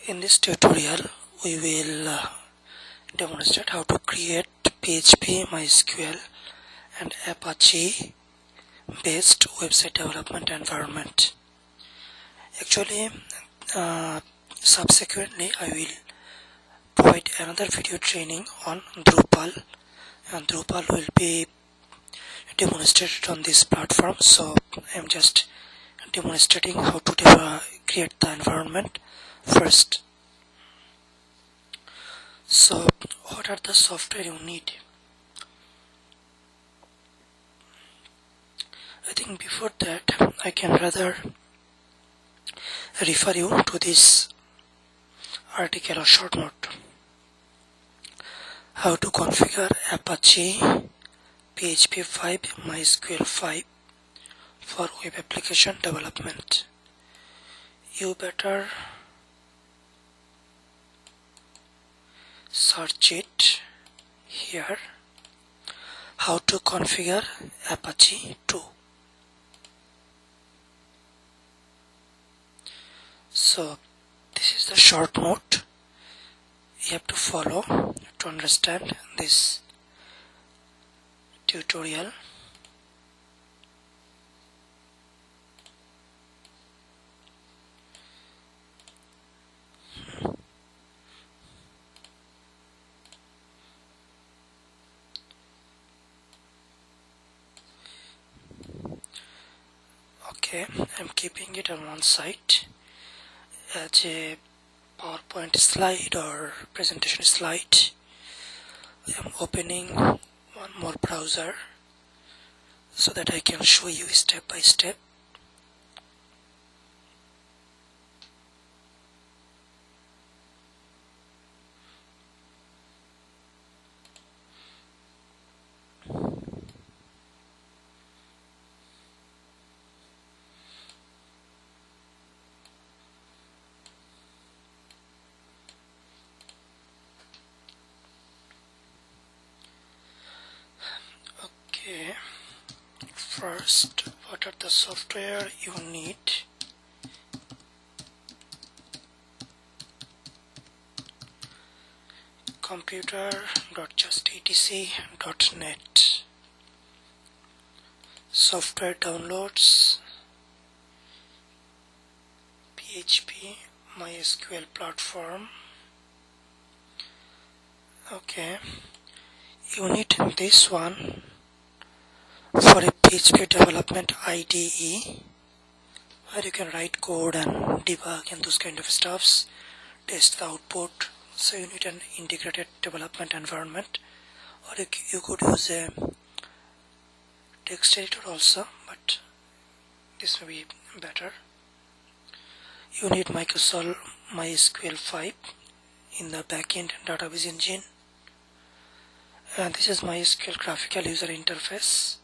In this tutorial we will demonstrate how to create PHP, MySQL and Apache based website development environment. Actually, subsequently I will provide another video training on Drupal, and Drupal will be demonstrated on this platform, so I'm just demonstrating how to create the environment first. So what are the software you need? I think before that I can rather refer you to this article or short note. How to configure Apache PHP 5 MySQL 5 for web application development. You better search it here. How to configure Apache 2. So this is the short note you have to follow to understand this tutorial. Okay, I'm keeping it on one side as a PowerPoint slide or presentation slide. I'm opening one more browser so that I can show you step by step. Okay, first, what are the software you need? computer.justetc.net. Software downloads, PHP MySQL Platform. Okay, you need this one for a PHP development IDE where you can write code and debug and those kind of stuffs, test the output. So you need an integrated development environment, or you could use a text editor also, but this may be better. You need Microsoft MySQL 5 in the backend database engine, and this is MySQL graphical user interface.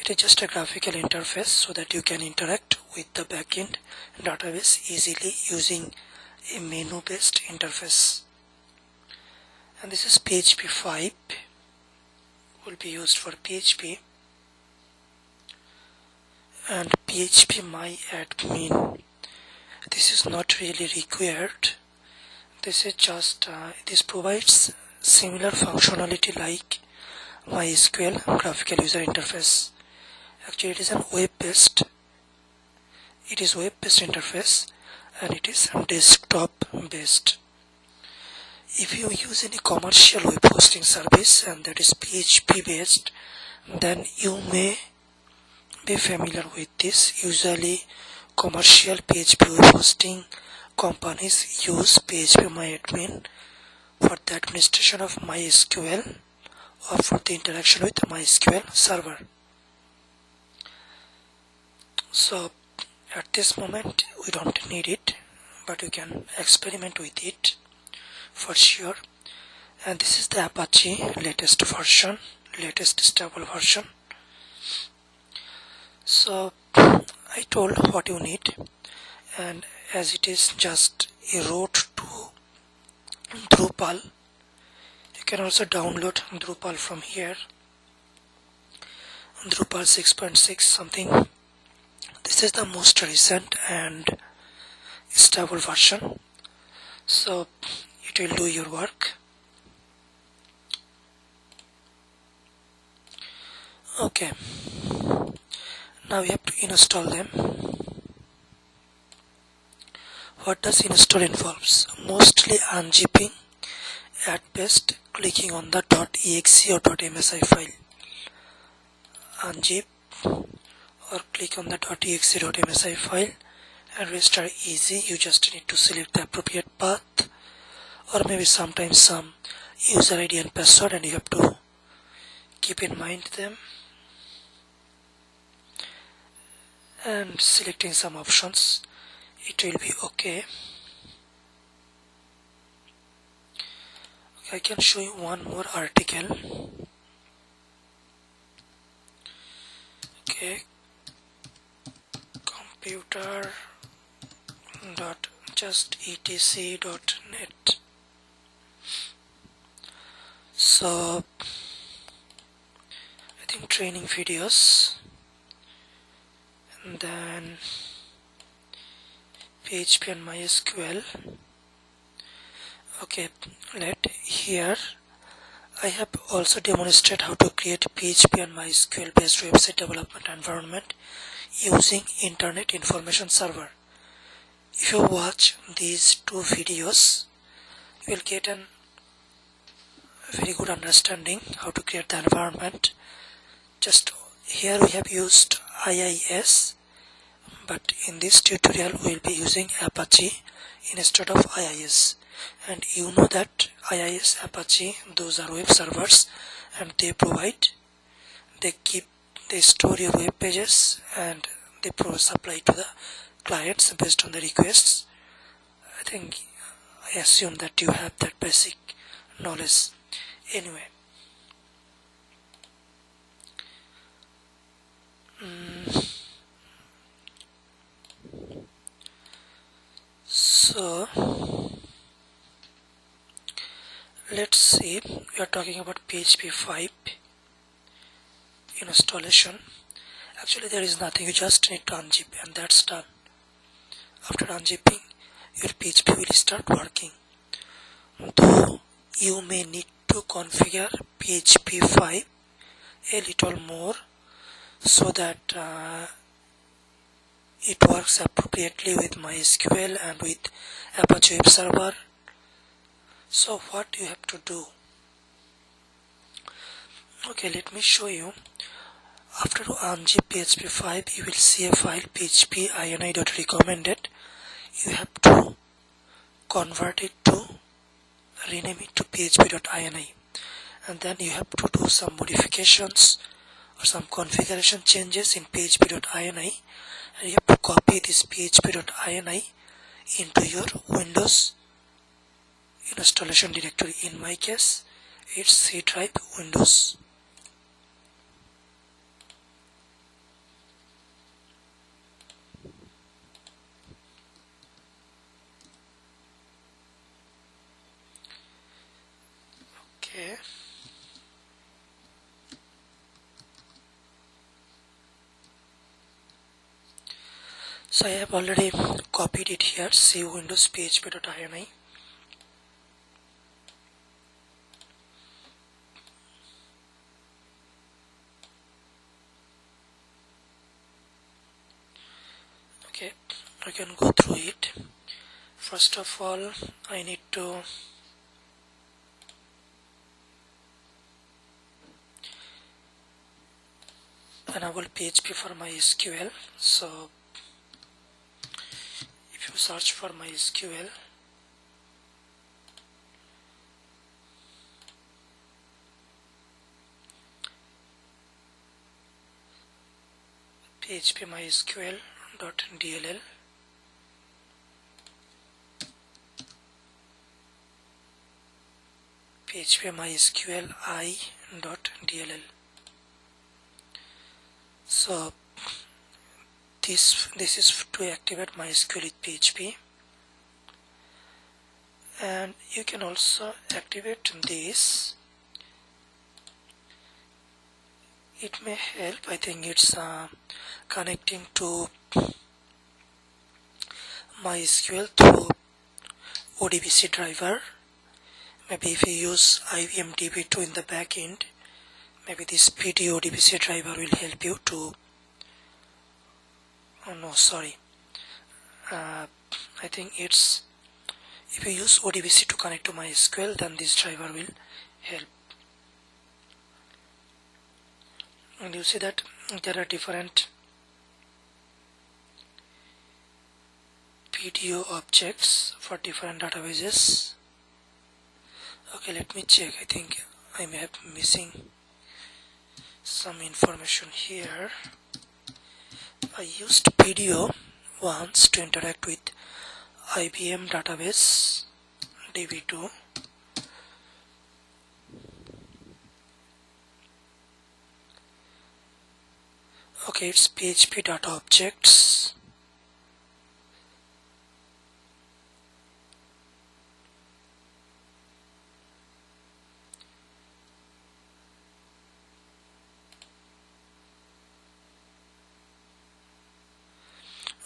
It is just a graphical interface so that you can interact with the backend database easily using a menu based interface. And this is PHP 5, will be used for PHP, and PHP MyAdmin. This is not really required. This is just this provides similar functionality like MySQL graphical user interface. Actually, it is a web-based interface, and it is desktop based. If you use any commercial web hosting service and that is PHP based, then you may be familiar with this. Usually commercial PHP web hosting companies use PHP MyAdmin for the administration of MySQL or for the interaction with the MySQL server. So at this moment we don't need it, but you can experiment with it for sure. And this is the Apache latest stable version. So I told what you need, and as it is just a route to Drupal, you can also download Drupal from here. Drupal 6.6 something. This is the most recent and stable version, so it will do your work. Okay, now we have to install them. What does install involves? Mostly unzipping, at best clicking on the .exe or .msi file. Unzip or click on the .exe .msi file, and rest are easy. You just need to select the appropriate path, or maybe sometimes some user ID and password, and you have to keep in mind them, and selecting some options, it will be okay. I can show you one more article. Okay, computer.justetc.net. So I think training videos, and then PHP and MySQL. Okay, here I have also demonstrated how to create PHP and MySQL based website development environment using Internet Information Server. If you watch these two videos, you will get a very good understanding how to create the environment. Just here we have used IIS, but in this tutorial we will be using Apache instead of IIS. And you know that IIS, Apache, those are web servers, and they store your web pages, and they supply to the clients based on the requests. I think I assume that you have that basic knowledge. Anyway, so let's see, we are talking about PHP 5 installation. Actually there is nothing, you just need to unzip and that's done. After unzipping, your PHP will start working. Though you may need to configure PHP 5 a little more so that it works appropriately with MySQL and with Apache web server. So what you have to do? Okay, let me show you. After you unzip PHP 5, you will see a file php.ini.recommended. You have to convert it to, rename it to php.ini, and then you have to do some modifications or some configuration changes in php.ini, and you have to copy this php.ini into your Windows installation directory. In my case, it's C drive Windows. Okay. So I have already copied it here, C Windows php.ini. Okay, I can go through it. First of all, I need to enable PHP for MySQL. So if you search for MySQL, PHP MySQL.dll, PHP MySQL I.dll. So this is to activate MySQL with PHP, and you can also activate this. It may help. I think it's connecting to MySQL through ODBC driver. Maybe if you use IBM DB2 in the backend, maybe this PDO ODBC driver will help you to, oh no, sorry, I think it's, if you use ODBC to connect to MySQL, then this driver will help. And you see that there are different PDO objects for different databases. Okay, let me check. I think I may have missing some information here. I used PDO once to interact with IBM database DB2. Okay, it's PHP data objects.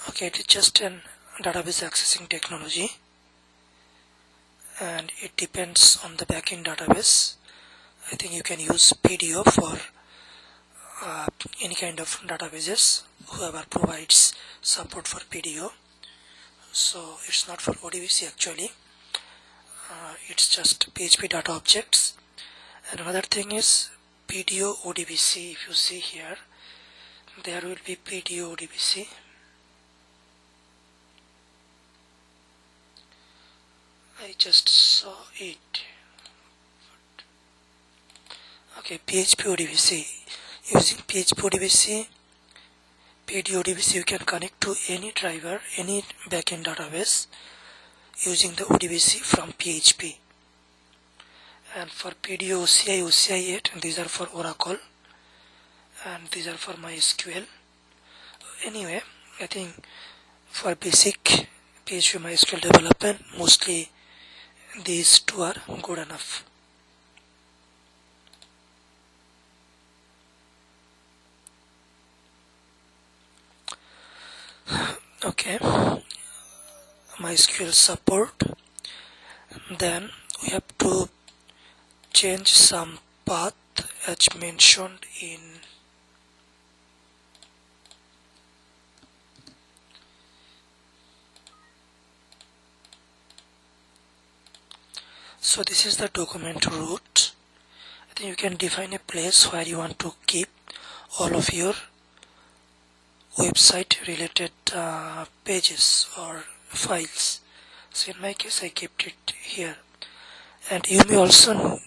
Okay, it is just an database accessing technology, and it depends on the backend database. I think you can use PDO for any kind of databases, whoever provides support for PDO. So it's not for ODBC actually, it's just PHP data objects. And another thing is PDO ODBC. If you see here, there will be PDO ODBC. I just saw it. Okay, PHP ODBC. Using PHP ODBC, PDO ODBC, you can connect to any driver, any backend database using the ODBC from PHP. And for PDO OCI, OCI 8, these are for Oracle, and these are for MySQL. Anyway, I think for basic PHP MySQL development, mostly these two are good enough. Okay, MySQL support. Then we have to change some path as mentioned in so this is the document root. I think you can define a place where you want to keep all of your website related pages or files. So in my case I kept it here, and you may also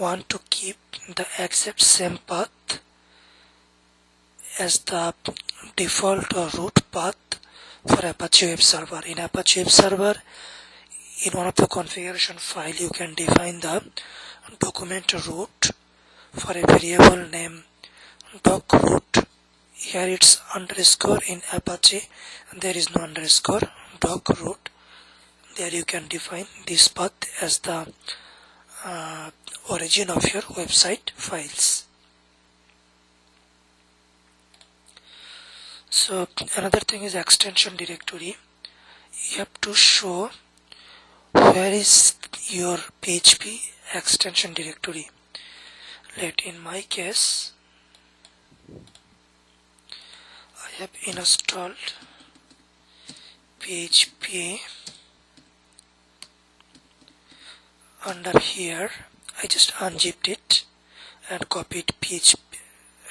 want to keep the exact same path as the default or root path for Apache Web Server. In Apache Web Server, in one of the configuration file, you can define the document root for a variable name doc root. Here it's underscore. In Apache there is no underscore. Doc root. There you can define this path as the origin of your website files. So another thing is extension directory. You have to show where is your PHP extension directory. In my case, I have installed PHP under here. I just unzipped it and copied PHP,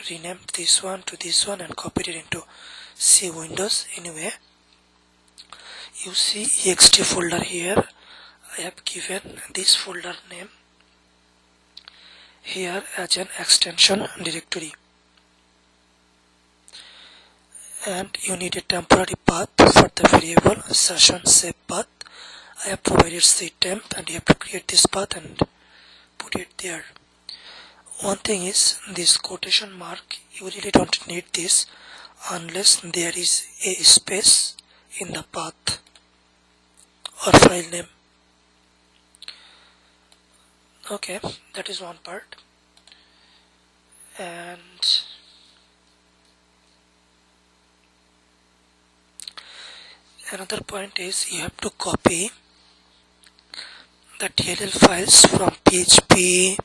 renamed this one to this one and copied it into C Windows. Anyway, you see ext folder here. I have given this folder name here as an extension directory, and you need a temporary path for the variable session save path. I have provided ctemp, and you have to create this path and put it there. One thing is this quotation mark, you really don't need this unless there is a space in the path or file name. Okay, that is one part. And Another point is you have to copy the DLL files from PHP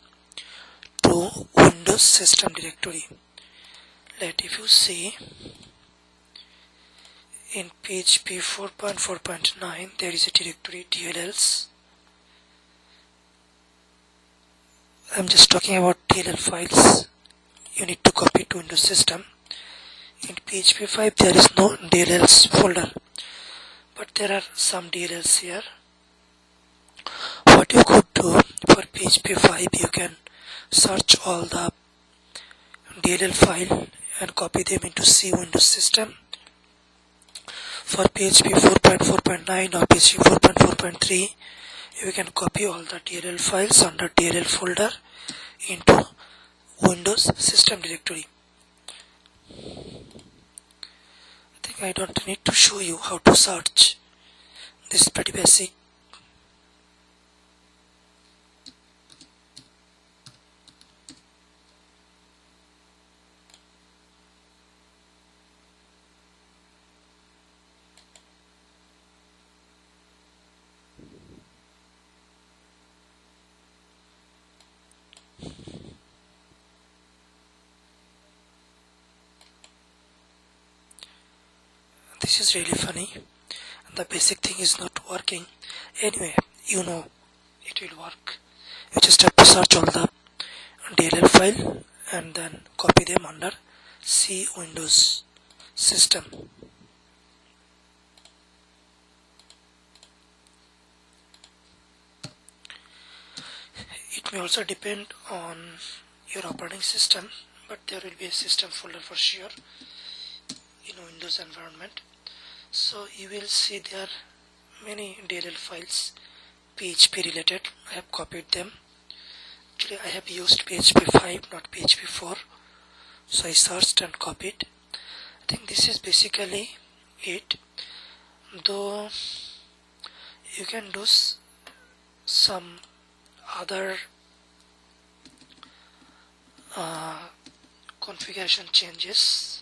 to Windows system directory. If you see in PHP 4.4.9 there is a directory DLLs. I'm just talking about DLL files. You need to copy to Windows system. In PHP 5 there is no DLLs folder, but there are some DLLs here. What you could do for PHP 5, you can search all the DLL file and copy them into C Windows system. For PHP 4.4.9 or PHP 4.4.3, you can copy all the DLL files under DLL folder into Windows system directory. I think I don't need to show you how to search. This is pretty basic. This is really funny. The basic thing is not working. Anyway, you know it will work. You just have to search all the DLL file and then copy them under C Windows system. It may also depend on your operating system, but there will be a system folder for sure in Windows environment. So you will see there are many DLL files PHP related. I have copied them. Actually I have used PHP 5, not PHP 4. So I searched and copied. I think this is basically it. Though you can do some other configuration changes.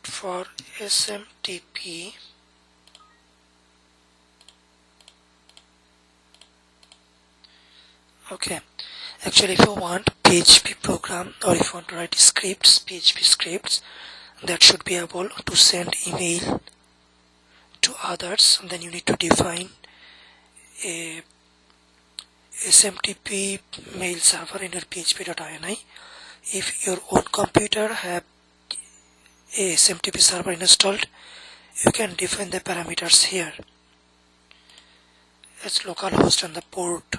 For SMTP, okay, actually if you want PHP program or if you want to write scripts, PHP scripts that should be able to send email to others, and then you need to define a SMTP mail server in your php.ini. If your own computer have a SMTP server installed, you can define the parameters here as localhost and the port,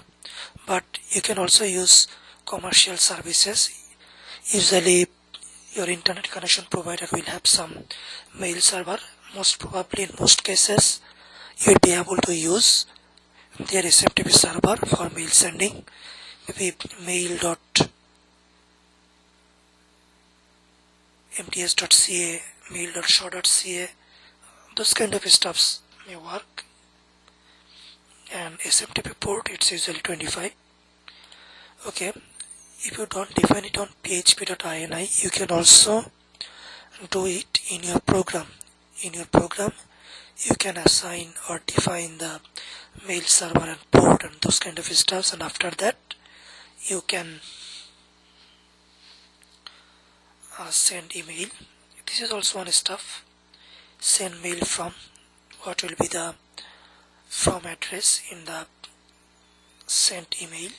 but you can also use commercial services. Usually your internet connection provider will have some mail server. Most probably in most cases you will be able to use their SMTP server for mail sending, maybe mail.mts.ca, mail.show.ca, those kind of stuffs may work. And SMTP port, it's usually 25. Okay, if you don't define it on php.ini, you can also do it in your program. In your program you can assign or define the mail server and port and those kind of stuffs, and after that you can send email. This is also one stuff. Send mail from what will be the from address in the sent email.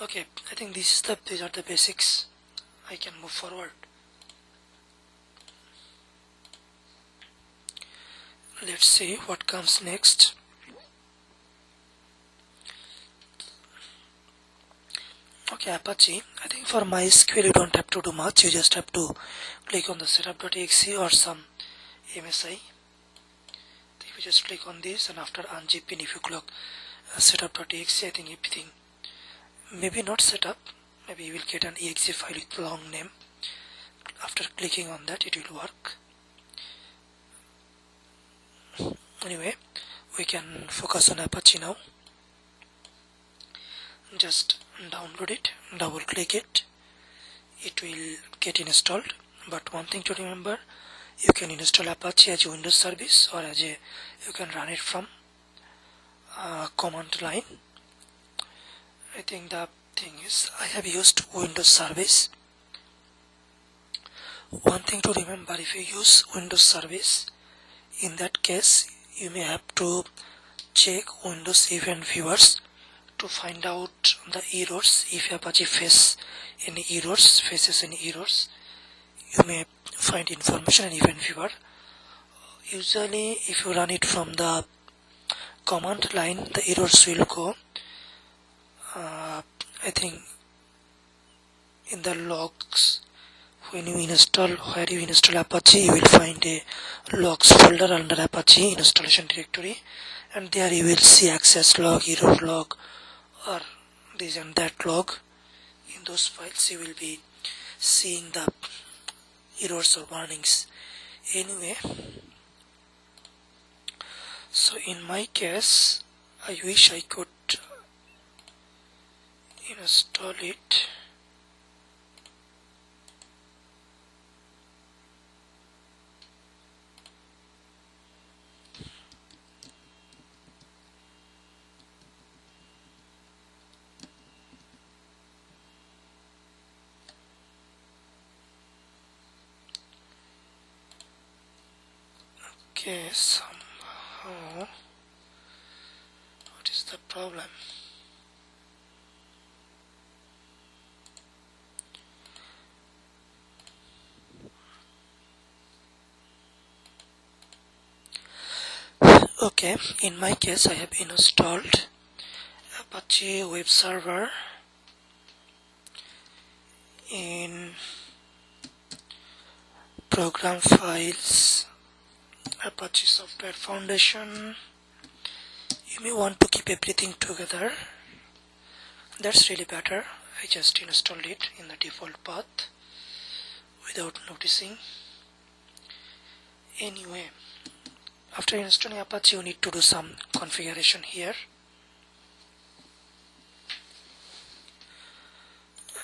Okay, I think these are the basics. I can move forward. Let's see what comes next. Okay, Apache. I think for MySQL you don't have to do much. You just have to click on the setup.exe or some MSI. If you just click on this and after unzipping, if you click setup.exe, I think everything maybe not set up. Maybe you will get an exe file with long name. After clicking on that, it will work. Anyway, we can focus on Apache now. just download it, double click it, it will get installed. But one thing to remember, you can install Apache as a Windows service, or you can run it from command line. I think the thing is, I have used Windows service. One thing to remember, if you use Windows service, in that case you may have to check Windows event viewers to find out the errors. If Apache faces any errors, you may find information in event viewer. Usually if you run it from the command line, the errors will go I think in the logs. Where you install Apache, you will find a logs folder under Apache installation directory, and there you will see access log, error log, or this and that log. In those files you will be seeing the errors or warnings. Anyway, so in my case, I wish I could install it. Okay, somehow, what is the problem? Okay, in my case I have installed Apache web server in program files, Apache Software Foundation. You may want to keep everything together. That's really better. I just installed it in the default path without noticing. Anyway, after installing Apache, you need to do some configuration here.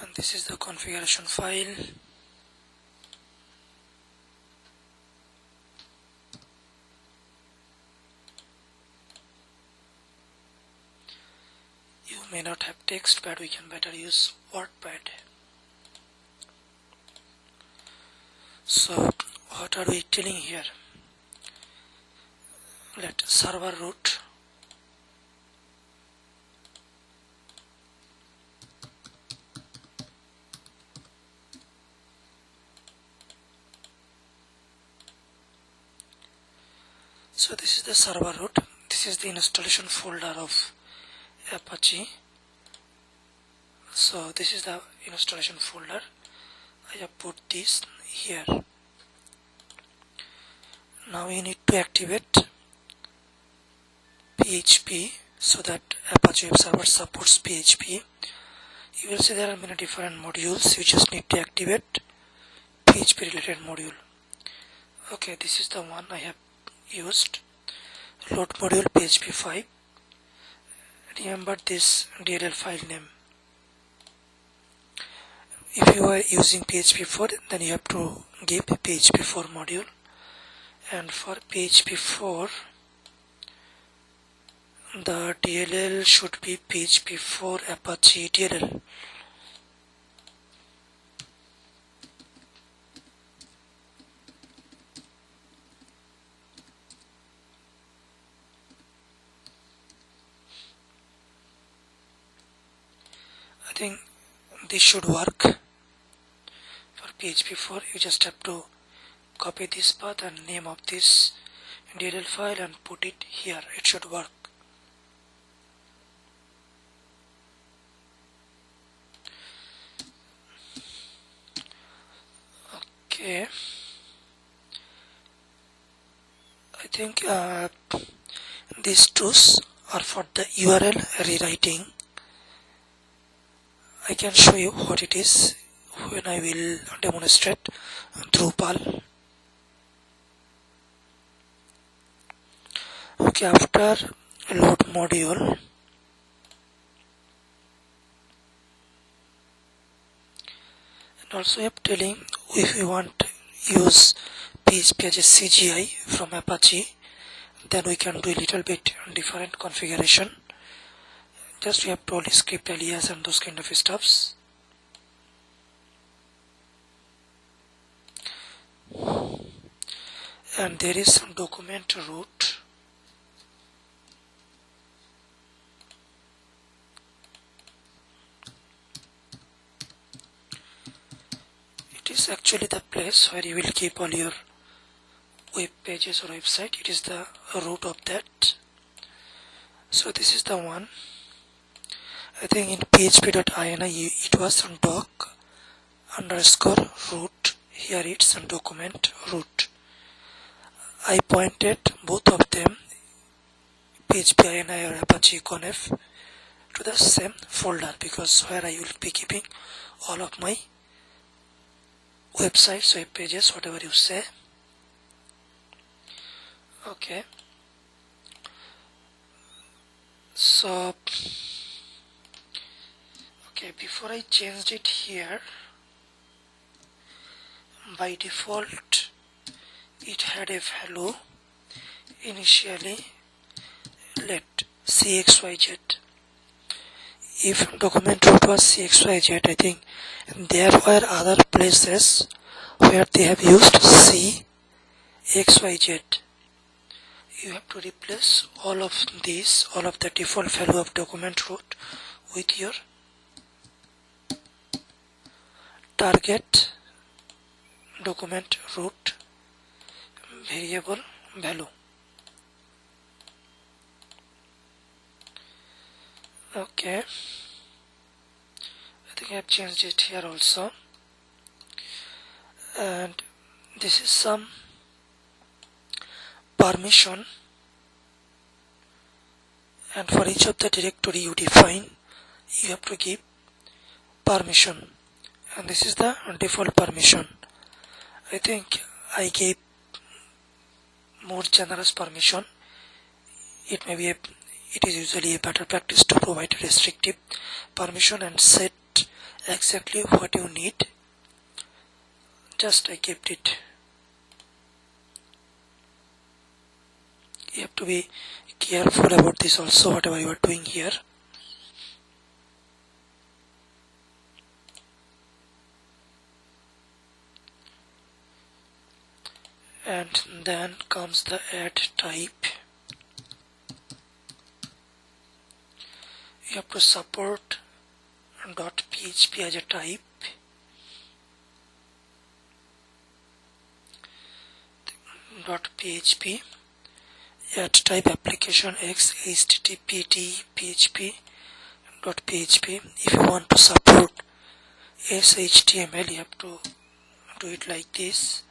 And this is the configuration file. You may not have text, but we can better use WordPad. So what are we telling here? Let server root so this is the server root. This is the installation folder of Apache. So this is the installation folder. I have put this here. Now you need to activate PHP so that Apache web server supports PHP. You will see there are many different modules. You just need to activate PHP related module. Okay, this is the one I have used. Load module PHP 5. Remember this DLL file name. If you are using PHP 4, then you have to give PHP 4 module. And for PHP 4, the DLL should be PHP 4 Apache DLL. I think this should work. For PHP 4, you just have to copy this path and name of this DLL file and put it here. It should work. Okay, I think these tools are for the URL rewriting. I can show you what it is when I will demonstrate Drupal. Okay, after load module, Also we are telling if we want to use PHP as a CGI from Apache, then we can do a little bit different configuration. Just we have to only script alias and those kind of stuffs. And there is some document root. It is actually the place where you will keep all your web pages or website. It is the root of that. So this is the one. I think in php.ini it was on doc underscore root. Here it's on document root. I pointed both of them, PHP ini or Apache conf, to the same folder, because where I will be keeping all of my websites, web pages, whatever you say. Okay. So, okay, before I changed it here, by default it had a value initially, let cxyz. If document root was cxyz, I think there were other places where they have used cxyz. You have to replace all of these, all of the default value of document root with your target document root variable value. Okay, I think I have changed it here also. And this is some permission, and for each of the directory you define, you have to give permission, and this is the default permission. I think I gave more generous permission. It is usually a better practice to provide restrictive permission and set exactly what you need. Just I kept it. You have to be careful about this also, whatever you are doing here. And then comes the add type. You have to support .php as a type. .php add type application x http php .php. If you want to support SHTML, you have to do it like this,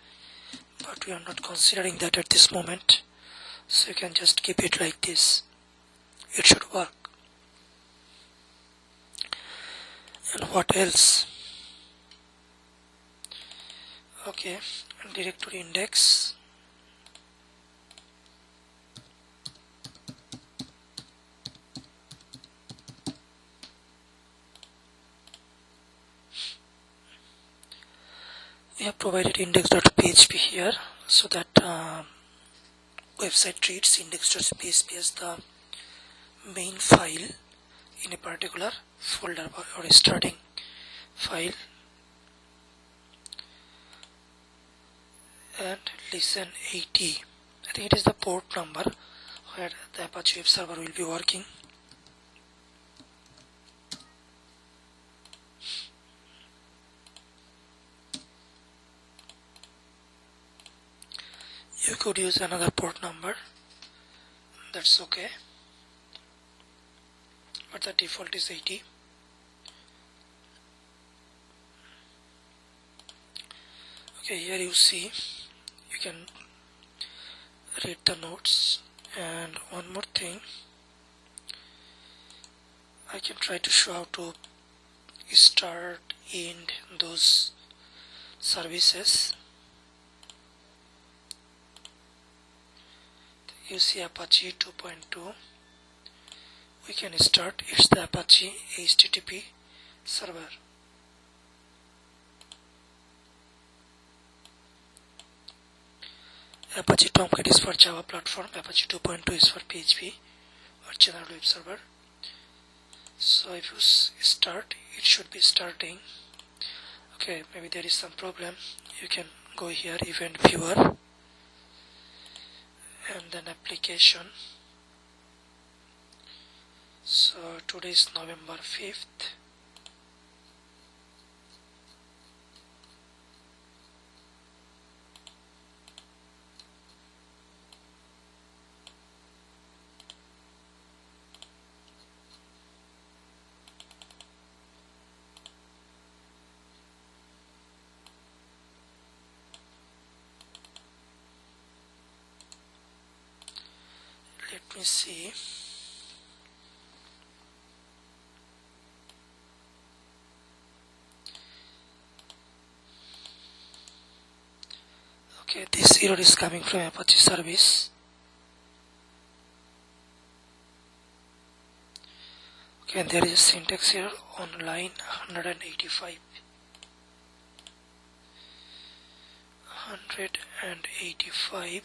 but we are not considering that at this moment, so you can just keep it like this. It should work. And what else? Okay, directory index. We have provided index.php here, so that website treats index.php as the main file in a particular folder or a starting file. And listen 80, I think it is the port number where the Apache web server will be working. You could use another port number, that's okay, but the default is 80. Okay, here you see, you can read the notes. And one more thing, I can try to show how to start in those services. You see Apache 2.2, we can start. It's the Apache HTTP server. Apache Tomcat is for Java platform, Apache 2.2 is for PHP or general web server. So if you start, it should be starting. Okay, maybe there is some problem. You can go here, event viewer, and then application. So today is November 5th. Let me see. Okay, this error is coming from Apache service. Okay, and there is a syntax error on line 185. 185.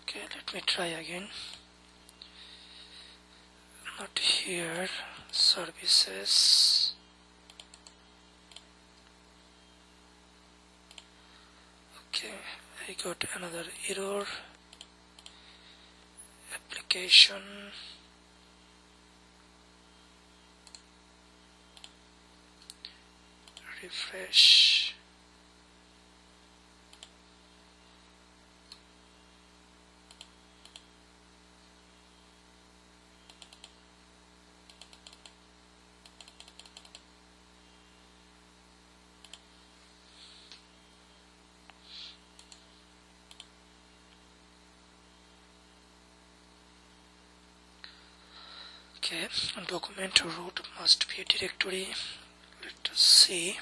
Okay, let me try again. Not here. Services. Okay, I got another error. Application. Refresh. Okay, document root must be a directory. Let us see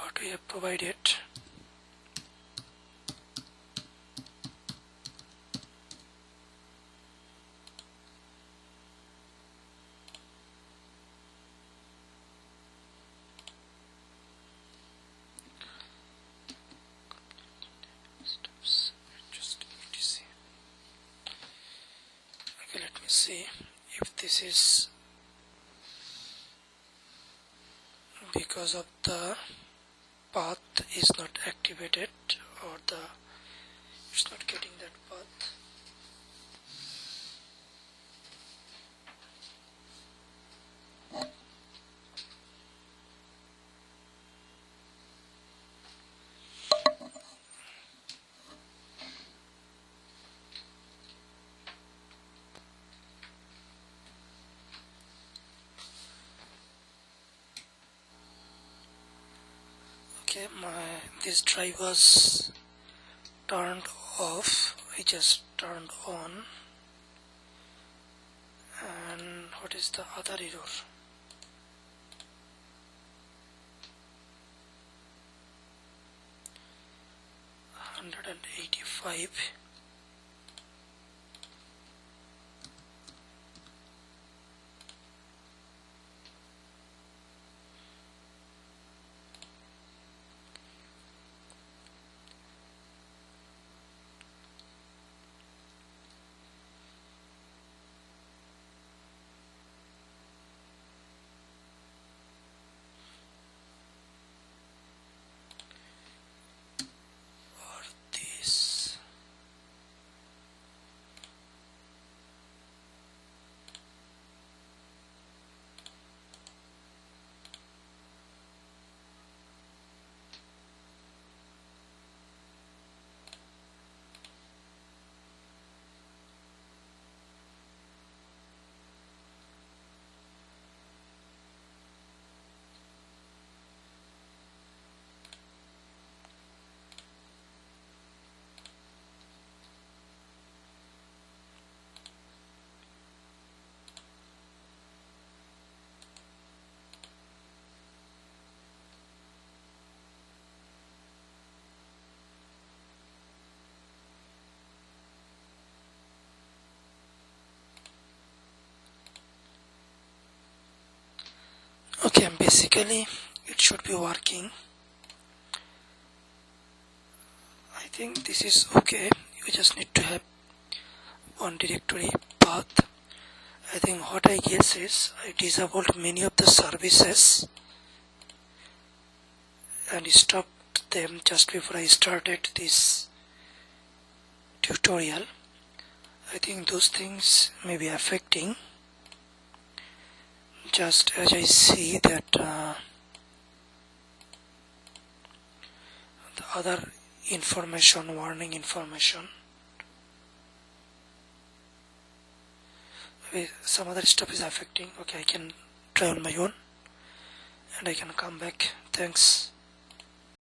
what we have provided. Okay, let me see if this is because of the path is not activated or it's not getting that path. Okay, this drive was turned off. I just turned on. And what is the other error? 185. Or this. basically it should be working. I think this is okay. You just need to have one directory path. I think what I guess is I disabled many of the services and stopped them just before I started this tutorial. I think those things may be affecting, just as I see that the other information, warning information, some other stuff is affecting. Okay, I can try on my own and I can come back. Thanks.